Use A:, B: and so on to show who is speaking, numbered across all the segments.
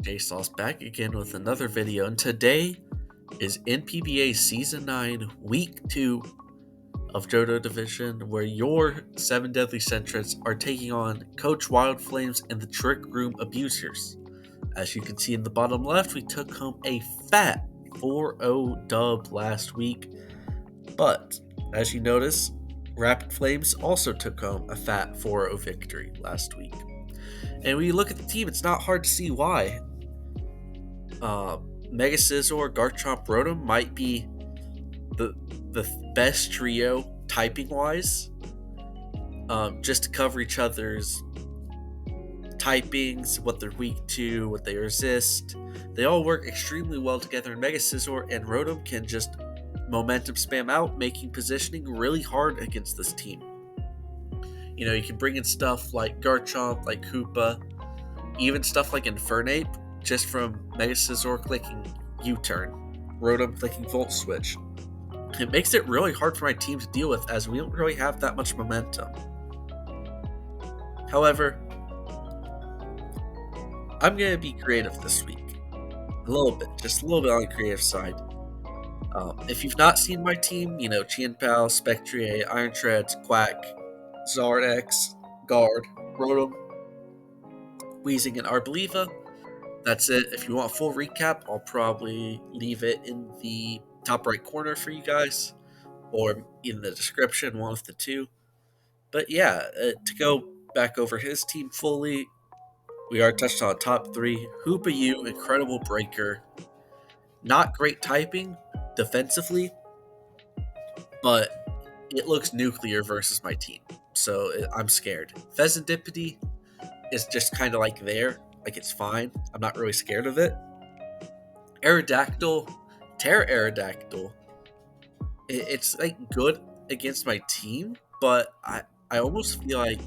A: JSauce back again with another video, and today is NPBA Season 9, Week 2 of Johto Division, where your 7 Deadly Sentrets are taking on Coach Wildflames and the Trick Room Abusers. As you can see in the bottom left, we took home a fat 4-0 dub last week, but as you notice, RapidFlames also took home a fat 4-0 victory last week. And when you look at the team, it's not hard to see why. Mega Slizzle, Garchomp, Rotom might be the best trio typing wise, just to cover each other's typings, what they're weak to, what they resist. They all work extremely well together, and Mega Slizzle and Rotom can just momentum spam out, making positioning really hard against this team. You know, you can bring in stuff like Garchomp, like Koopa, even stuff like Infernape, just from Mega Slizzle clicking U-turn, Rotom clicking Volt Switch. It makes it really hard for my team to deal with, as we don't really have that much momentum. However, I'm going to be creative this week. A little bit, just a little bit on the creative side. If you've not seen my team, you know, Chien-Pao, Spectrier, Iron Treads, Quack, Zardex, Guard, Rotom, Weezing, and Arboliva. That's it. If you want a full recap, I'll probably leave it in the top right corner for you guys, or in the description, one of the two. But yeah, to go back over his team fully, we are touched on top three. Hoopa, incredible breaker. Not great typing defensively, but it looks nuclear versus my team, so I'm scared. Pheasantipity is just kind of like there. Like, it's fine. I'm not really scared of it. Aerodactyl, Terra Aerodactyl. It's like good against my team, but I almost feel like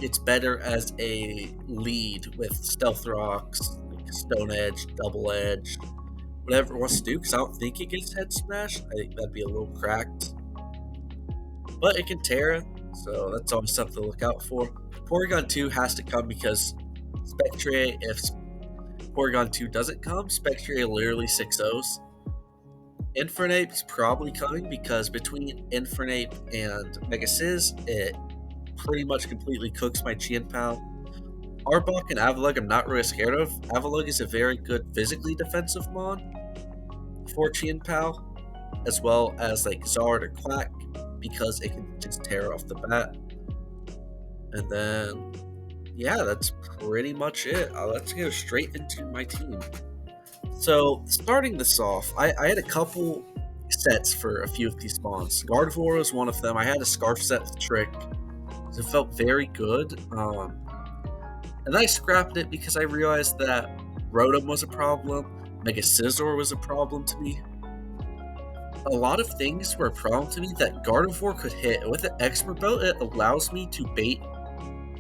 A: it's better as a lead with Stealth Rocks, like Stone Edge, Double Edge, whatever it wants to do, because I don't think it gets Head Smash. I think that'd be a little cracked. But it can Terra, so that's always something to look out for. Porygon 2 has to come because Spectrier, if Porygon 2 doesn't come, Spectrier literally 6-0s. Infernape is probably coming because between Infernape and Mega Sizz, it pretty much completely cooks my Chien-Pao. Arbok and Avalugg I'm not really scared of. Avalugg is a very good physically defensive mon for Chien-Pao, as well as like Zard or Quack, because it can just tear off the bat. And then, yeah, that's pretty much it. Let's go straight into my team. So, starting this off, I had a couple sets for a few of these spawns. Gardevoir was one of them. I had a Scarf set with Trick. It felt very good. And then I scrapped it because I realized that Rotom was a problem. Mega Scizor was a problem to me. A lot of things were a problem to me that Gardevoir could hit. With the Expert Belt, it allows me to bait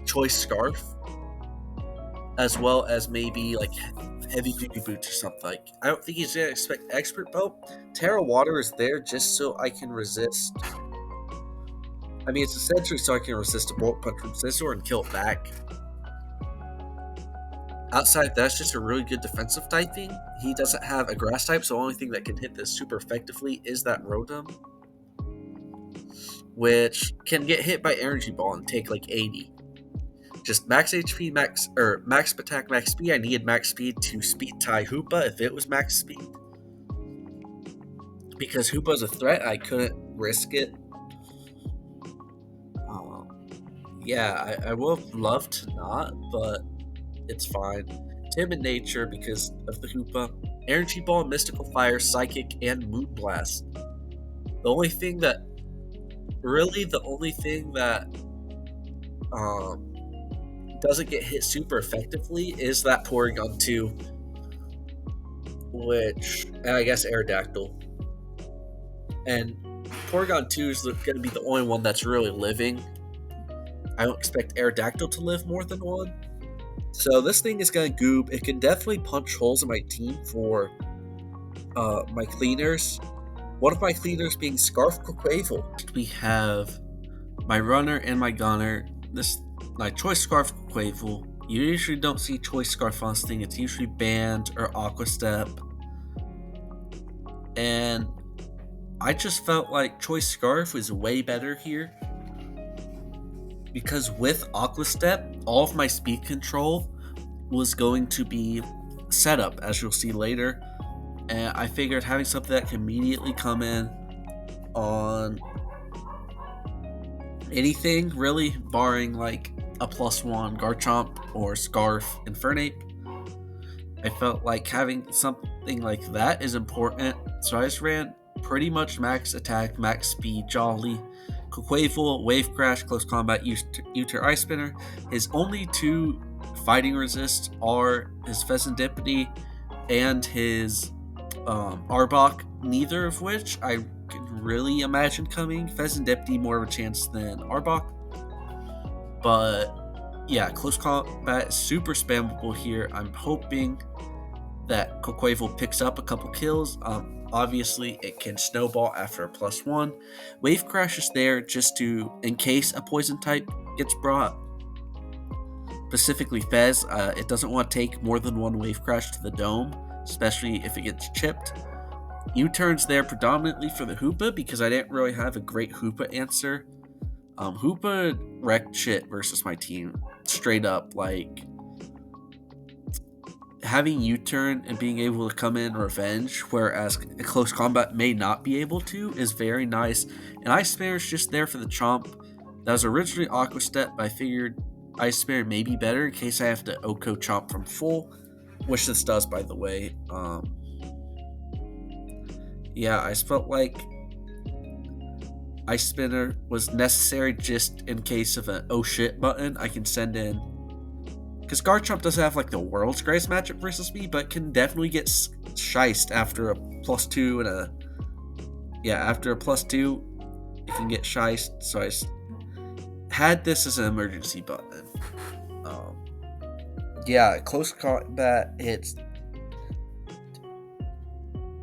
A: Choice Scarf, as well as maybe like Heavy Duty Boots or something. Like, I don't think he's gonna expect Expert Belt. Terra Water is there just so I can resist. I mean, it's essentially so I can resist a Bullet Punch from Scizor and kill it back. Outside, that's just a really good defensive typing. He doesn't have a grass type, so the only thing that can hit this super effectively is that Rotom, which can get hit by Energy Ball and take like 80. Just max HP, max attack, max speed. I needed max speed to speed tie Hoopa if it was max speed, because Hoopa's a threat. I couldn't risk it. Yeah, I would have loved to not, but it's fine. Timid nature because of the Hoopa. Energy Ball, Mystical Fire, Psychic, and Moonblast. The only thing that doesn't get hit super effectively is that Porygon 2, and I guess Aerodactyl. And Porygon 2 is going to be the only one that's really living. I don't expect Aerodactyl to live more than one. So this thing is going to goob. It can definitely punch holes in my team for my cleaners. One of my cleaners being Scarf Quavel. We have my runner and my gunner. My Choice Scarf Quavel You usually don't see Choice Scarf on this thing. It's usually Band or Aqua Step. And I just felt like Choice Scarf was way better here. Because with Aqua Step, all of my speed control was going to be set up, as you'll see later. And I figured having something that can immediately come in on anything, really, barring like a +1 Garchomp or Scarf Infernape, I felt like having something like that is important. So I just ran pretty much max attack, max speed, Jolly, Quavel, Wave Crash, Close Combat, Youre, Ice Spinner. His only 2 fighting resists are his Pheasantipity and his Arbok, neither of which I can really imagine coming. Pheasantipity more of a chance than Arbok. But yeah, Close Combat is super spammable here. I'm hoping that Quavel picks up a couple kills. Obviously, it can snowball after a +1. Wave Crash is there just to, in case a poison type gets brought. Specifically Fez, it doesn't want to take more than 1 Wave Crash to the dome, especially if it gets chipped. U-turn's there predominantly for the Hoopa because I didn't really have a great Hoopa answer. Hoopa wrecked shit versus my team, straight up. Like, having U-turn and being able to come in revenge, whereas Close Combat may not be able to, is very nice. And Ice Spinner is just there for the chomp. That was originally Aqua Step, but I figured Ice Spinner may be better in case I have to Oko chomp from full, which this does, by the way. Yeah, I felt like Ice Spinner was necessary just in case of an oh shit button. I can send in, because Garchomp doesn't have like the world's greatest matchup versus me, but can definitely get shiced after a +2 and a after a +2 it can get shiced. So I had this as an emergency button. Close Combat hits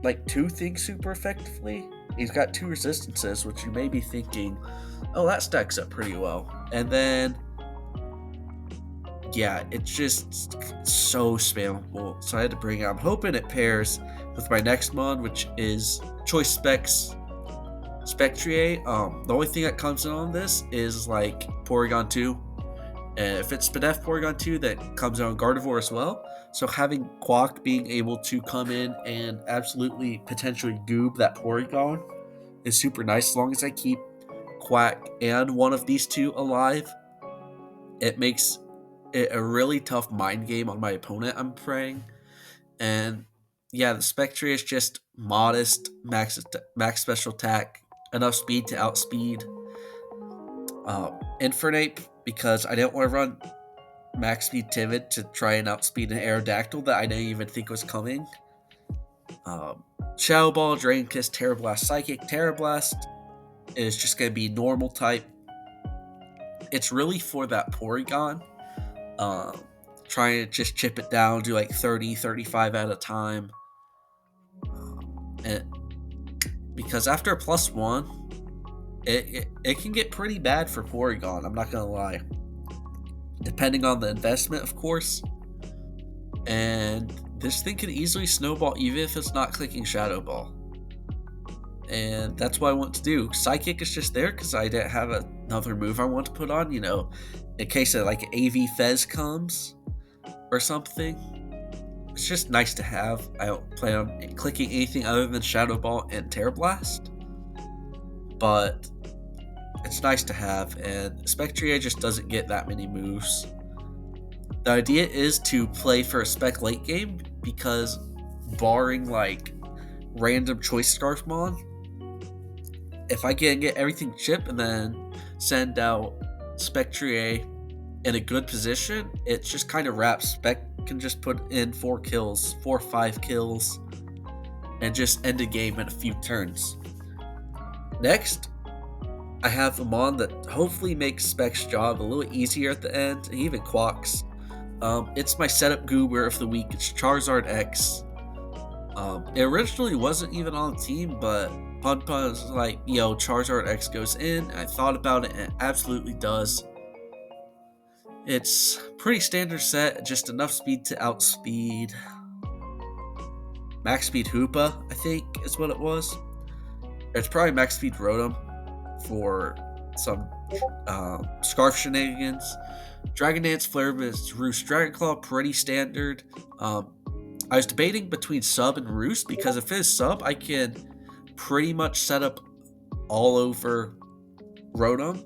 A: like 2 things super effectively. He's got 2 resistances, which you may be thinking, oh, that stacks up pretty well. And then it's just so spammable. So I had to bring it. I'm hoping it pairs with my next mod, which is Choice Spectrier. The only thing that comes in on this is like Porygon 2. And if it's Spadef Porygon 2, that comes out on Gardevoir as well. So having Quack being able to come in and absolutely potentially goob that Porygon is super nice. As long as I keep Quack and one of these 2 alive, it makes it a really tough mind game on my opponent, I'm praying. And the Spectre is just modest, max special attack, enough speed to outspeed Infernape, because I didn't want to run max speed Timid to try and outspeed an Aerodactyl that I didn't even think was coming. Shadow Ball, Drain Kiss, Terra Blast, Psychic. Terra Blast is just going to be normal type. It's really for that Porygon. Trying to just chip it down, do like 30, 35 at a time. And because after a +1, it can get pretty bad for Porygon, I'm not going to lie. Depending on the investment, of course. And this thing can easily snowball even if it's not clicking Shadow Ball. And that's what I want to do. Psychic is just there because I didn't have another move I want to put on, in case of like AV Fez comes or something. It's just nice to have. I don't plan on clicking anything other than Shadow Ball and Terra Blast. But it's nice to have, and Spectrier just doesn't get that many moves. The idea is to play for a spec late game, because barring like random Choice Scarf mod, if I can get everything chipped and then send out Spectrier in a good position, it just kind of wraps. Spec can just put in 4 or 5 kills, and just end a game in a few turns. Next, I have a mod that hopefully makes Spec's job a little easier at the end, and even Quack's. It's my setup goober of the week. It's Charizard X. It originally wasn't even on the team, but Punpa was like, Charizard X goes in. And I thought about it, and it absolutely does. It's pretty standard set, just enough speed to outspeed max speed Hoopa, I think is what it was. It's probably max speed Rotom for some Scarf shenanigans. Dragon Dance, Flare Blitz, Roost, Dragon Claw, pretty standard. I was debating between Sub and Roost because if it's Sub, I can pretty much set up all over Rotom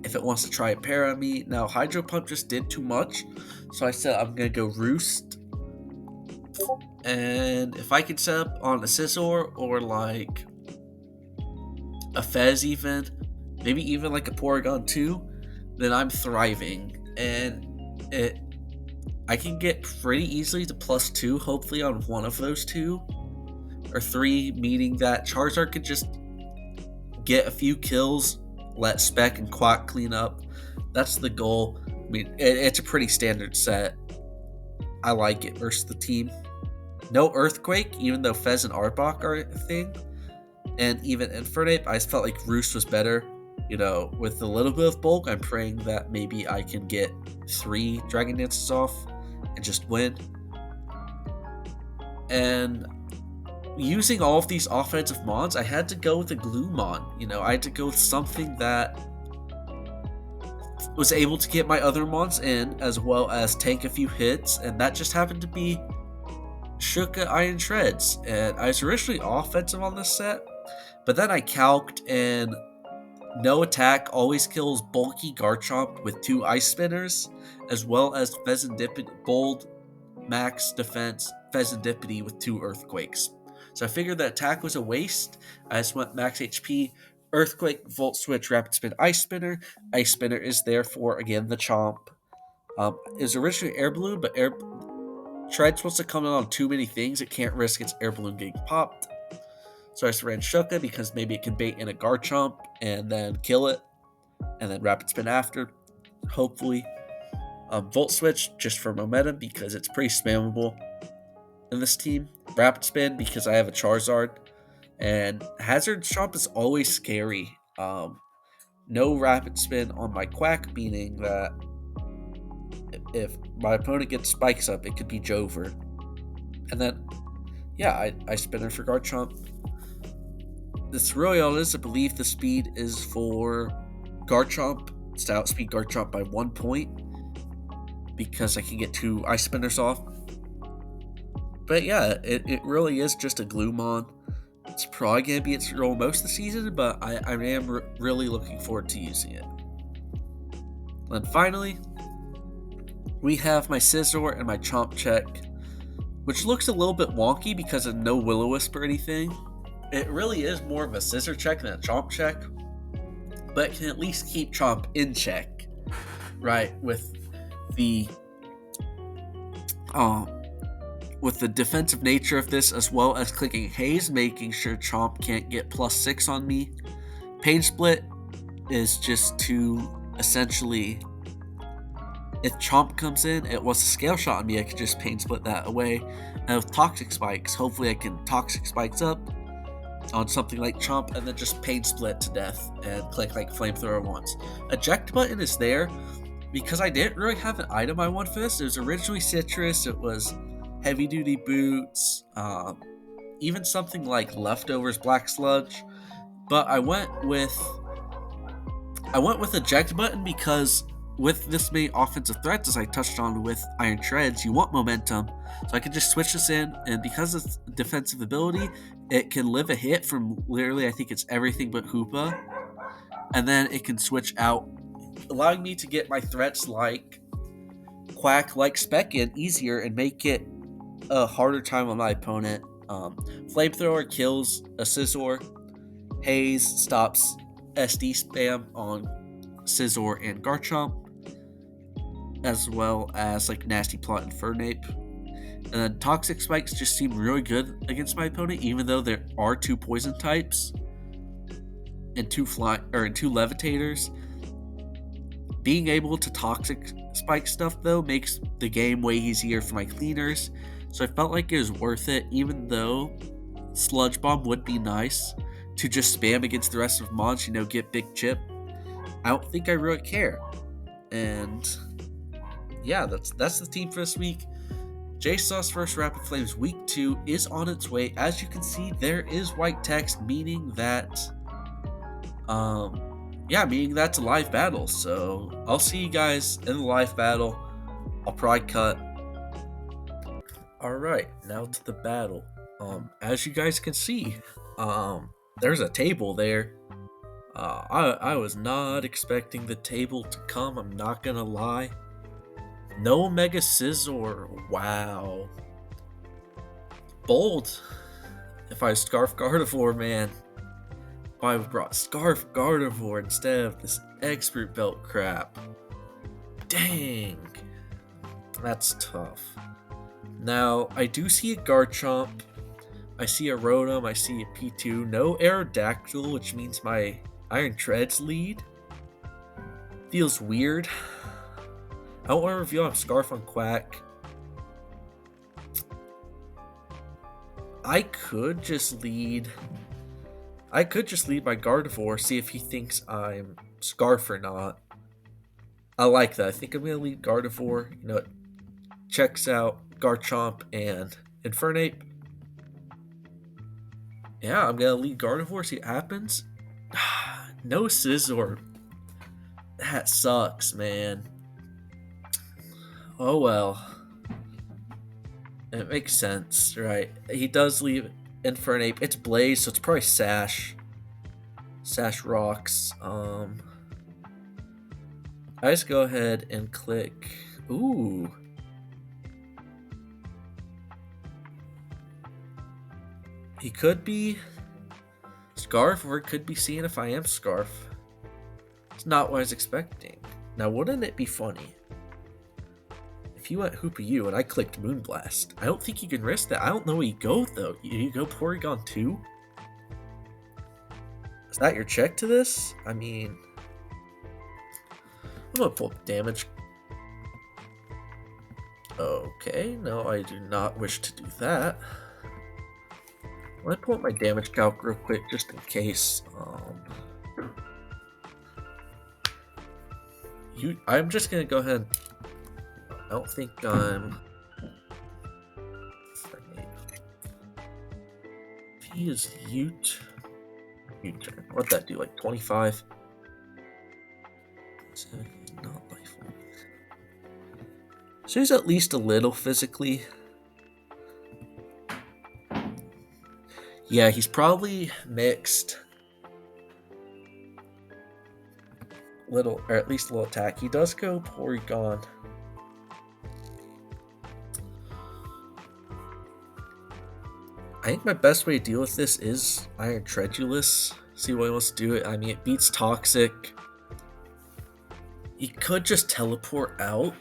A: if it wants to try a pair on me. Now, Hydro Pump just did too much, so I said I'm going to go Roost. And if I can set up on a Scizor or like a Fez even, maybe even like a Porygon 2, then I'm thriving. And I can get pretty easily to +2, hopefully on one of those 2 or 3, meaning that Charizard could just get a few kills, let Spec and Quack clean up. That's the goal. I mean, it's a pretty standard set. I like it versus the team. No Earthquake, even though Fez and Arbok are a thing. And even Infernape, I felt like Roost was better. You know, with a little bit of bulk, I'm praying that maybe I can get 3 Dragon Dances off and just win. And using all of these offensive mons, I had to go with a Glue Mon. You know, I had to go with something that was able to get my other mons in, as well as tank a few hits, and that just happened to be Shuka Iron Shreds. And I was originally offensive on this set, but then I calced, and no attack always kills bulky Garchomp with 2 Ice Spinners, as well as bold max defense Fezandipity with 2 Earthquakes. So I figured that attack was a waste. I just went max HP, Earthquake, Volt Switch, Rapid Spin, Ice Spinner. Ice Spinner is there for, again, the Chomp. It was originally Air Balloon, but Shred's supposed to come in on too many things. It can't risk its Air Balloon getting popped. So I just ran Shuka because maybe it can bait in a Garchomp and then kill it, and then Rapid Spin after, hopefully. Volt Switch just for momentum because it's pretty spammable in this team. Rapid Spin because I have a Charizard, and Hazard Chomp is always scary. No Rapid Spin on my Quack, meaning that if my opponent gets spikes up, it could be Jover. And then, yeah, I spin her for Garchomp. This really all it is. I believe the speed is for Garchomp. It's to outspeed Garchomp by 1 point because I can get 2 Ice Spinners off. But yeah, it really is just a Glumon. It's probably going to be its role most of the season, but I am really looking forward to using it. And finally, we have my Scizor and my Chomp Check, which looks a little bit wonky because of no Will-O-Wisp or anything. It really is more of a Scizor check than a Chomp check, but it can at least keep Chomp in check, right? With the defensive nature of this, as well as clicking Haze, making sure Chomp can't get +6 on me. Pain Split is just to essentially, if Chomp comes in, it wants a Scale Shot on me, I can just Pain Split that away. And with Toxic Spikes, hopefully I can Toxic Spikes up on something like Chomp and then just Pain Split to death and click like Flamethrower once. Eject button is there because I didn't really have an item I want for this. It was originally Citrus, it was Heavy Duty Boots, even something like Leftovers Black Sludge, but I went with Eject button because with this many offensive threats, as I touched on with Iron Shreds, you want momentum. So I can just switch this in, and because it's defensive ability, it can live a hit from literally, I think it's everything but Hoopa. And then it can switch out, allowing me to get my threats like Quack, like Spec in easier and make it a harder time on my opponent. Flamethrower kills a Scizor. Haze stops SD spam on Scizor and Garchomp, as well as like Nasty Plot and Fernape. And then Toxic Spikes just seem really good against my opponent, even though there are 2 poison types and 2 levitators. Being able to Toxic Spike stuff though makes the game way easier for my cleaners, so I felt like it was worth it, even though Sludge Bomb would be nice to just spam against the rest of mons, get big chip. I don't think I really care. And yeah, that's the team for this week. JSauce vs Rapid Flames Week 2 is on its way. As you can see, there is white text, meaning that meaning that's a live battle. So I'll see you guys in the live battle. I'll probably cut. Alright, now to the battle. As you guys can see, there's a table there. I was not expecting the table to come, I'm not gonna lie. No Mega Scissor, wow. Bold. If I Scarf Gardevoir, man. If I brought Scarf Gardevoir instead of this Expert Belt crap. Dang. That's tough. Now, I do see a Garchomp. I see a Rotom, I see a P2. No Aerodactyl, which means my Iron Treads lead. Feels weird. I don't want to reveal I'm Scarf on Quack. I could just lead my Gardevoir, see if he thinks I'm Scarf or not. I like that. I think I'm going to lead Gardevoir. You know, it checks out Garchomp and Infernape. Yeah, I'm going to lead Gardevoir, see what happens. No Scizor. That sucks, man. Oh well. It makes sense, right? He does leave Infernape. It's Blaze, so it's probably Sash. Sash rocks. I just go ahead and click. Ooh. He could be Scarf, or it could be seeing if I am Scarf. It's not what I was expecting. Now, wouldn't it be funny if you went Hoopa and I clicked Moonblast? I don't think you can risk that. I don't know where you go, though. You go Porygon 2? Is that your check to this? I mean, I'm gonna pull up damage. Okay, no, I do not wish to do that. Let me pull up my damage calc real quick, just in case. I'm just gonna go ahead. I don't think I'm. If he is U-turn. What'd that do? Like 25? So he's not lifeless. So he's at least a little physically. Yeah, he's probably mixed. Little, or at least a little attack. He does go Porygon. I think my best way to deal with this is Iron Tredulous. See what he wants to do it. I mean, it beats Toxic. He could just teleport out.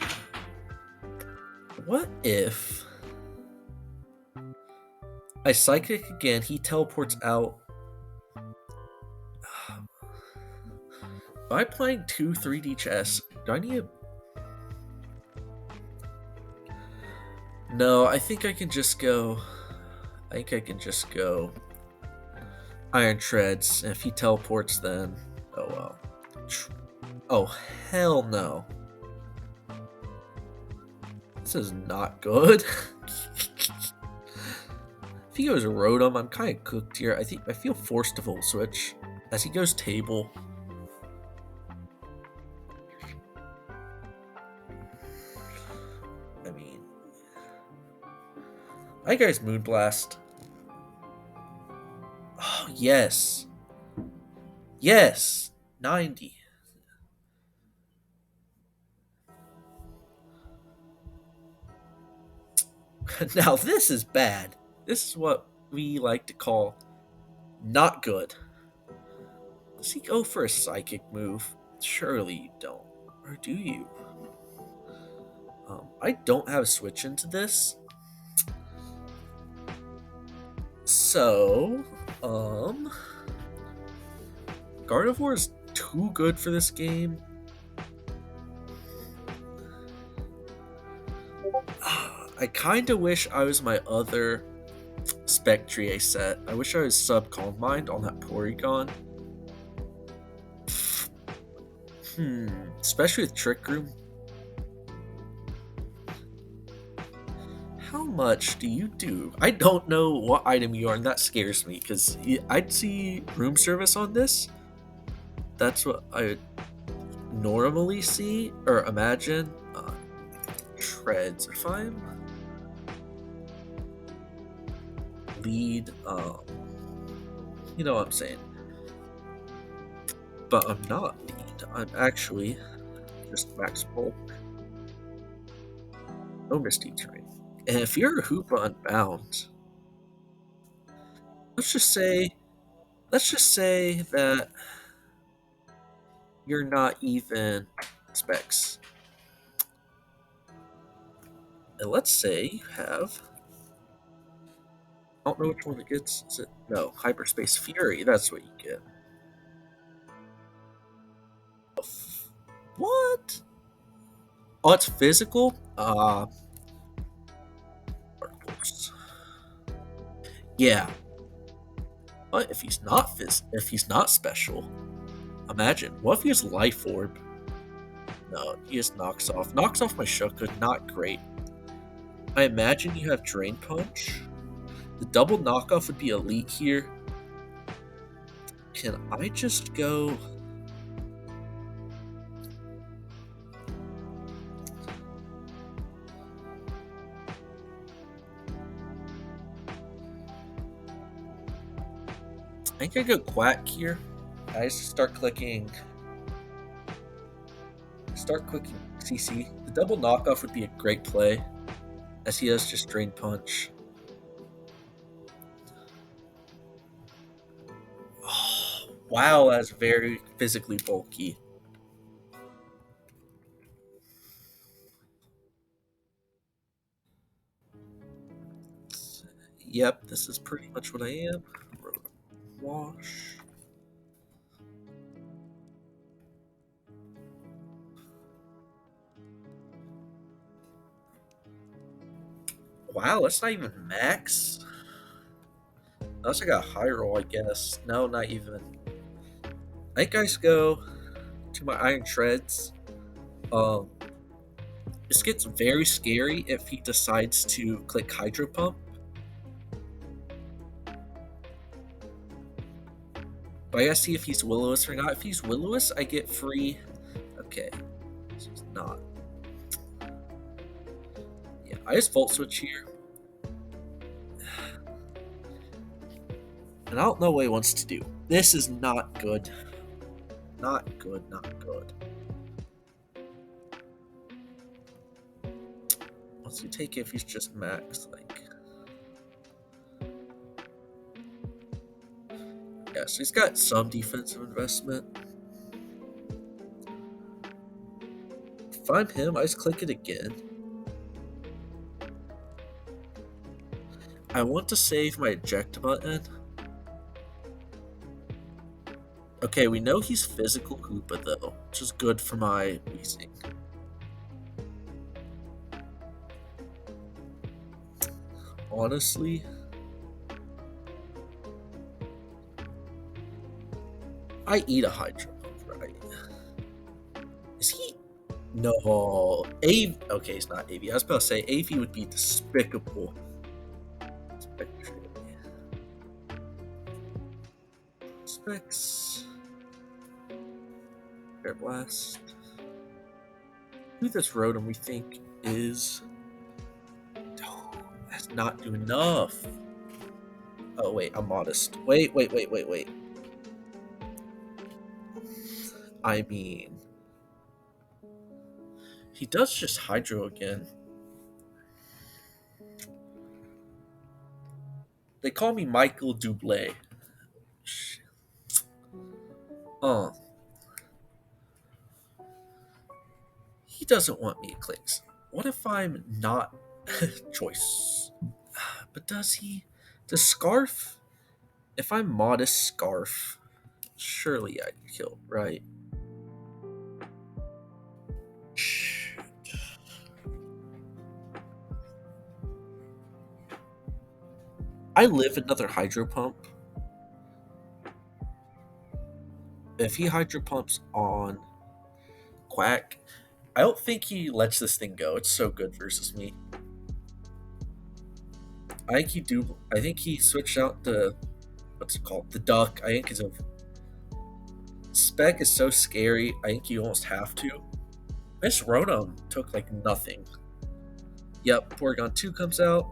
A: What if I Psychic again, he teleports out. Am I playing 2 3D chess? Do I need a... No, I think I can just go... Iron Treads, and if he teleports then... Oh well. Oh, hell no. This is not good. If he goes Rotom, I'm kind of cooked here. I feel forced to Volt Switch. As he goes Table... Hi guys, Moonblast. Oh, yes. Yes. 90. Now this is bad. This is what we like to call not good. Does he go for a Psychic move? Surely you don't. Or do you? I don't have a switch into this. So, Gardevoir is too good for this game. I kind of wish I was my other Spectrier set. I wish I was sub Calm Mind on that Porygon. Especially with Trick Room. How much do you do? I don't know what item you are, and that scares me because I'd see room service on this. That's what I would normally see or imagine. Treads. If I'm lead, you know what I'm saying. But I'm not lead. I'm actually just max bulk. No misty terrain. And if you're a Hoopa Unbound, let's just say let's just say that you're not even specs. And let's say you have, I don't know which one it gets. Is it no hyperspace fury? That's what you get. What? Oh, it's physical. Dark Force. Yeah, but if he's not special, imagine what if he has life orb? No, he just knocks off my Shuka. Not great. I imagine you have Drain Punch. The double knockoff would be elite here. Can I just go? I think I go Quack here. I just start clicking CC. The double knockoff would be a great play, as he has just Drain Punch. Oh, wow, that's very physically bulky. Yep, this is pretty much what I am. Wash. Wow, that's not even max. Unless I got a high roll, I guess. No, not even. I think I just go to my Iron Shreds. Um, this gets very scary if he decides to click Hydro Pump. But I gotta see if he's Will-O-Wisp or not. If he's Will-O-Wisp, I get free. Okay, so he's not. Yeah, I just Volt Switch here. And I don't know what he wants to do. This is not good. Not good, not good. What's he take if he's just max? Like, yeah, so he's got some defensive investment. If I'm him, I just click it again. I want to save my eject button. Okay, we know he's physical Hoopa though, which is good for my Weezing. Honestly, I eat a Hydro Pump, right? Is he? No. Okay, it's not AV. I was about to say AV would be despicable. Specs. Air Blast. Who this Rotom we think is. Oh, that's not doing enough. Oh, wait, I'm modest. Wait. I mean, he does just Hydro again. They call me Michael Dublé. He doesn't want me to click. What if I'm not choice? But does he? Does Scarf? If I'm modest Scarf, surely I'd kill, right? Shit. I live another Hydro Pump. If he Hydro Pumps on Quack, I don't think he lets this thing go. It's so good versus me. I think he do. I think he switched out the what's it called? The duck. I think is a spec is so scary. I think you almost have to. Miss Rotom took like nothing. Yep, Porygon 2 comes out.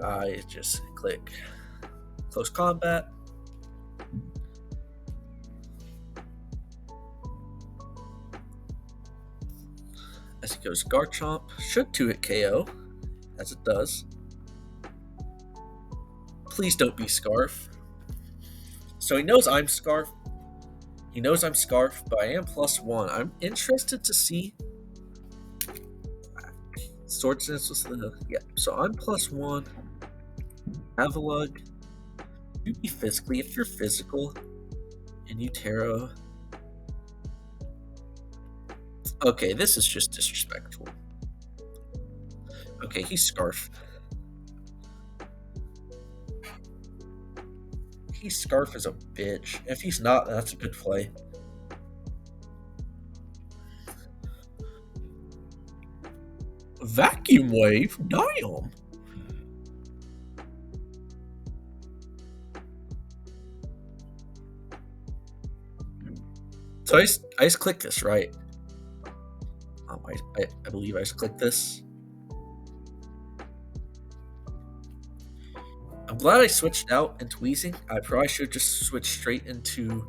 A: I just click close combat. As he goes Garchomp, should 2-hit KO, as it does. Please don't be Scarf. So he knows I'm Scarf. He knows I'm Scarf, but I am +1. I'm interested to see. Sword Dance was the. Yeah, so I'm +1. Avalug. You be physically. If you're physical and you Taro. Okay, this is just disrespectful. Okay, he's Scarf. He's Scarf is a bitch. If he's not, that's a good play. Vacuum Wave? Damn! So I just click this, right? I believe I just clicked this. I'm glad I switched out into Weezing. I probably should just switch straight into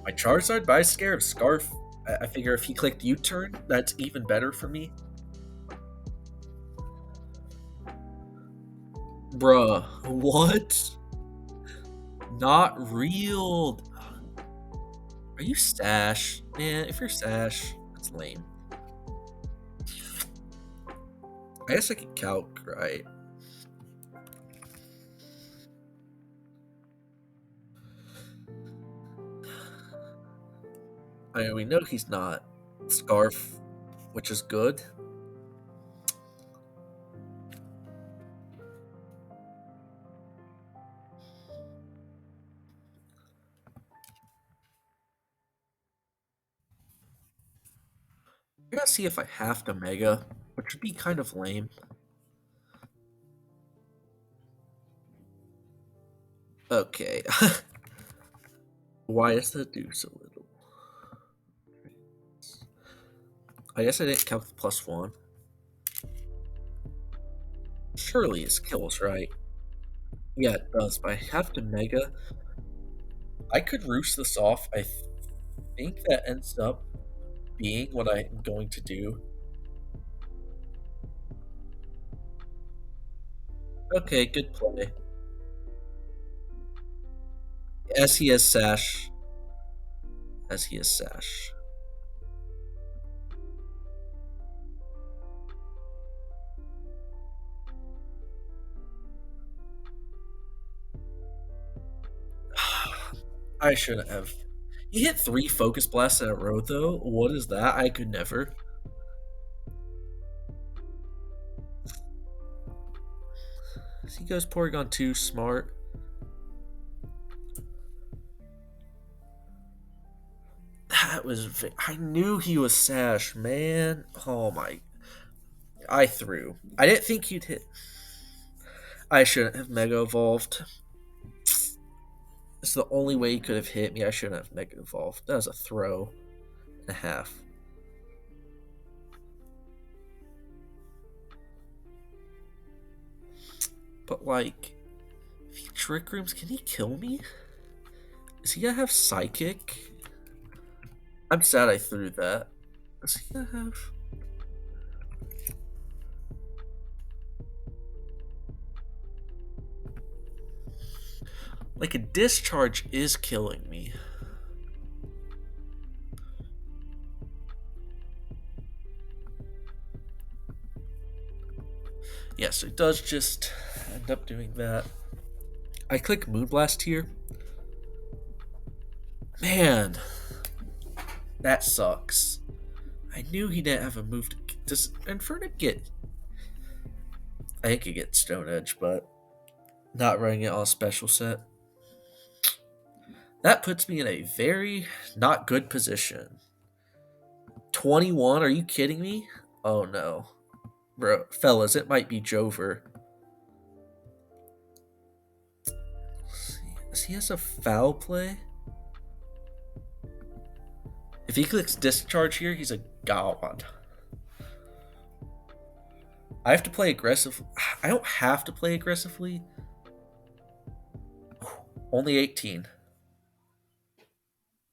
A: my Charizard, but I was scared of Scarf. I figure if he clicked U-turn, that's even better for me. Bruh, what? Not real. Are you Sash? Man, if you're Sash, that's lame. I guess I could calc, right? I mean, we know he's not Scarf, which is good. I gotta see if I have to Mega, which would be kind of lame. Okay. Why does that do so little? I guess I didn't count the +1. Surely it kills, right? Yeah, it does, but I have to Mega. I could roost this off. I think that ends up being what I'm going to do. Okay, good play. As he has Sash. As he has Sash. I shouldn't have. He hit 3 Focus Blasts in a row, though. What is that? I could never. He goes Porygon 2, smart. That was. I knew he was Sash, man. Oh my. I threw. I didn't think he'd hit. I shouldn't have Mega Evolved. It's the only way he could have hit me. I shouldn't have Mega Evolved. That was a throw and a half. But like, if he Trick Rooms, can he kill me? Is he gonna have Psychic? I'm sad I threw that. Is he gonna have? Like a Discharge is killing me. Yeah, so it does just end up doing that. I click Moonblast here. Man, that sucks. I knew he didn't have a move to. Does Inferno get? I think he gets Stone Edge, but not running it on a special set. That puts me in a very not good position. 21? Are you kidding me? Oh no. Bro, fellas, it might be Jover. he has a foul play. If he clicks discharge here, he's a god. I have to play aggressive. I don't have to play aggressively. Only 18.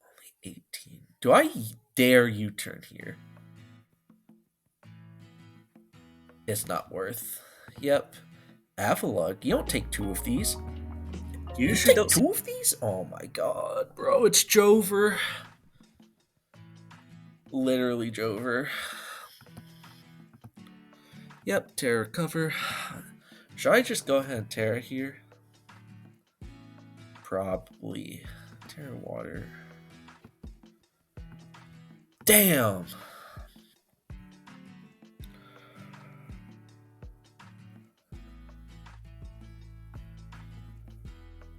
A: Only 18. Do I dare U-turn here? It's not worth. Yep. Avalug, you don't take two of these. You usually take two of these? Oh my god, bro, it's Jover. Literally Jover. Yep, Terra cover. Should I just go ahead and Terra here? Probably. Terra water. Damn!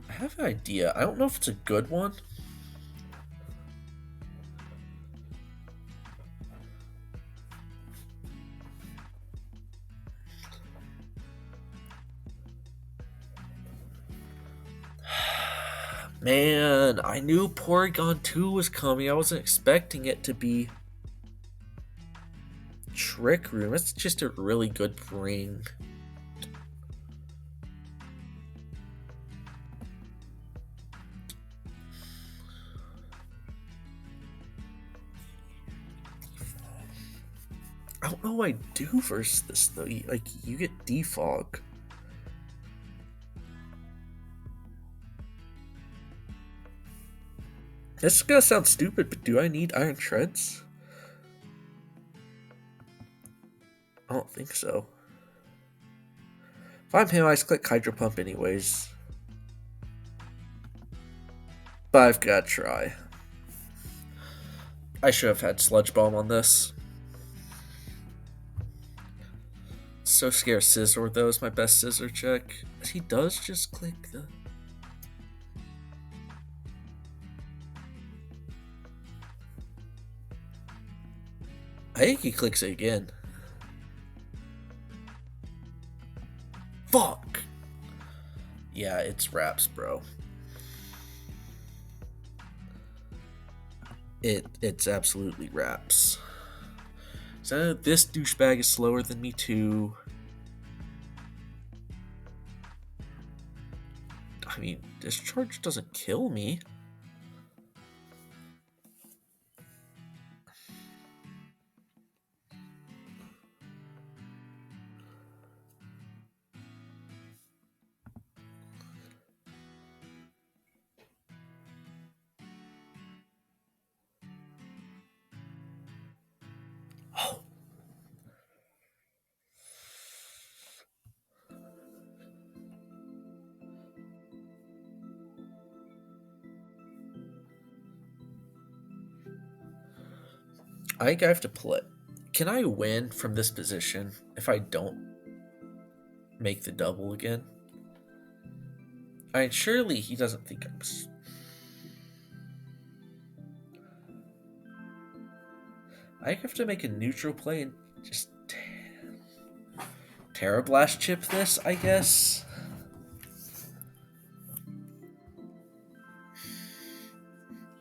A: I have an idea. I don't know if it's a good one. Man, I knew Porygon 2 was coming. I wasn't expecting it to be Trick Room. That's just a really good bring. I don't know what I do versus this though. Like, you get defog. This is gonna sound stupid, but do I need Iron Treads? I don't think so. If I'm him, I just click Hydro Pump anyways. But I've gotta try. I should have had Sludge Bomb on this. So scared Scissor though is my best Scissor check. He does just click the... I think he clicks it again. Fuck! Yeah, it's Raps, bro. It's absolutely Raps. So this douchebag is slower than me too. I mean, discharge doesn't kill me. Oh. I think I have to play. Can I win from this position if I don't make the double again? I mean, surely he doesn't think I'm... I have to make a neutral play and just Terra Blast chip this, I guess.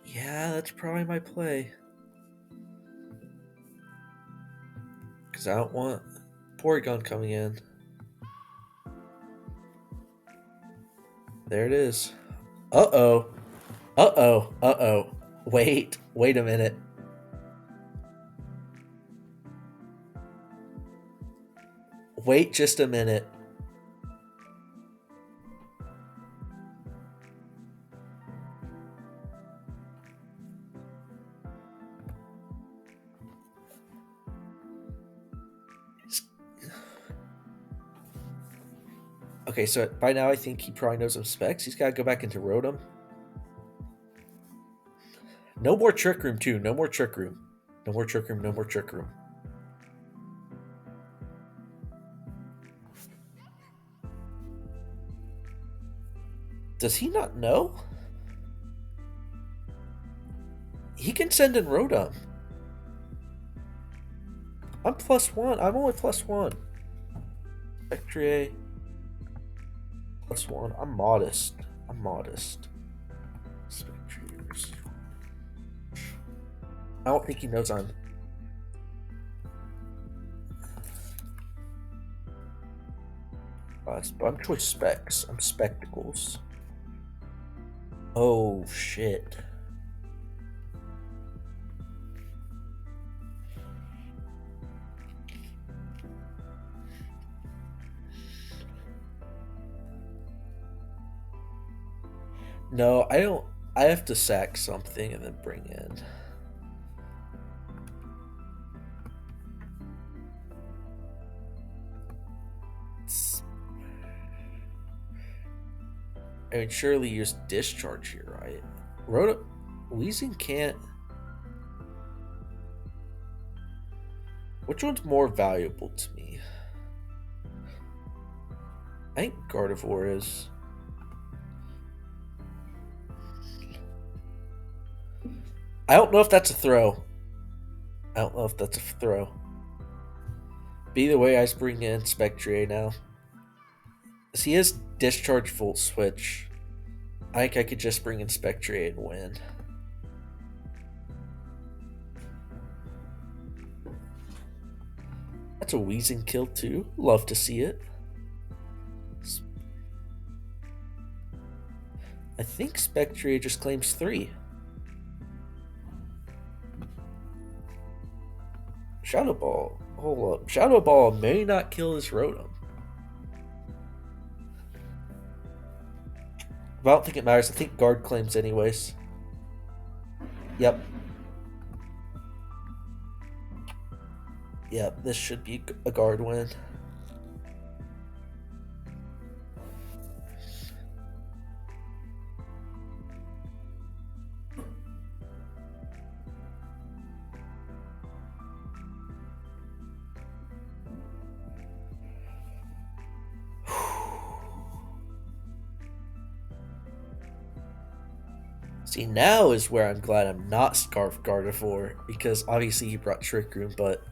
A: Yeah, that's probably my play. Because I don't want Porygon coming in. There it is. Uh-oh. Uh-oh. Uh-oh. Wait a minute. Wait just a minute. Okay, so by now I think he probably knows some specs. He's got to go back into Rotom. No more Trick Room, too. No more Trick Room. No more Trick Room. No more Trick Room. Does he not know? He can send in Rotom. I'm +1. I'm only +1. Spectre +1. I'm modest. I'm modest. I don't think he knows I'm. I'm choice specs. I'm spectacles. Oh shit. No, I don't. I have to sack something and then bring in. I mean, surely use discharge here, right? Wheezing can't. Which one's more valuable to me? I think Gardevoir is. I don't know if that's a throw. I don't know if that's a throw. But either way, I just bring in Spectre now. As he has discharge Volt Switch, I think I could just bring in Spectre and win. That's a Wheezing kill too. Love to see it. I think Spectre just claims 3. Shadow Ball. Hold up. Shadow Ball may not kill this Rotom. But I don't think it matters. I think Guard claims anyways. Yep. Yep, this should be a Guard win. See, now is where I'm glad I'm not Scarf Gardevoir, because obviously he brought Trick Room, but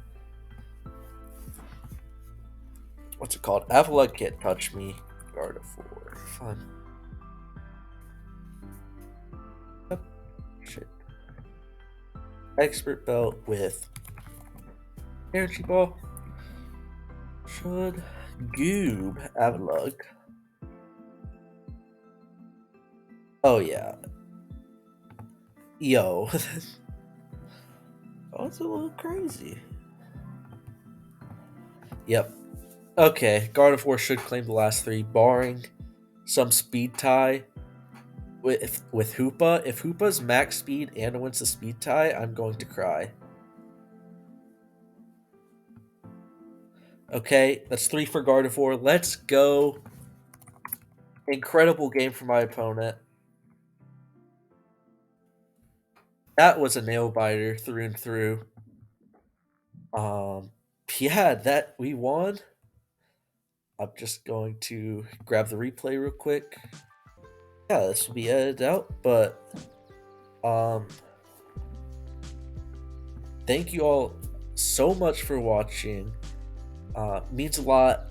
A: what's it called? Avalugg can't touch me. Gardevoir. Fun. Oh, shit. Expert Belt with Energy Ball. Should Goob Avalugg. Oh, yeah. Yo. Oh, it's a little crazy. Yep. Okay, Gardevoir should claim the last 3, barring some speed tie with Hoopa. If Hoopa's max speed and wins the speed tie, I'm going to cry. Okay, that's 3 for Gardevoir. Let's go. Incredible game for my opponent. That was a nail biter through and through. Yeah, that we won. I'm just going to grab the replay real quick. Yeah, this will be edited out, but thank you all so much for watching. Means a lot.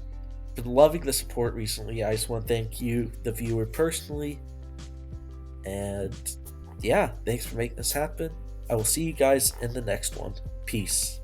A: Been loving the support recently. I just want to thank you, the viewer, personally. And yeah, thanks for making this happen. I will see you guys in the next one. Peace.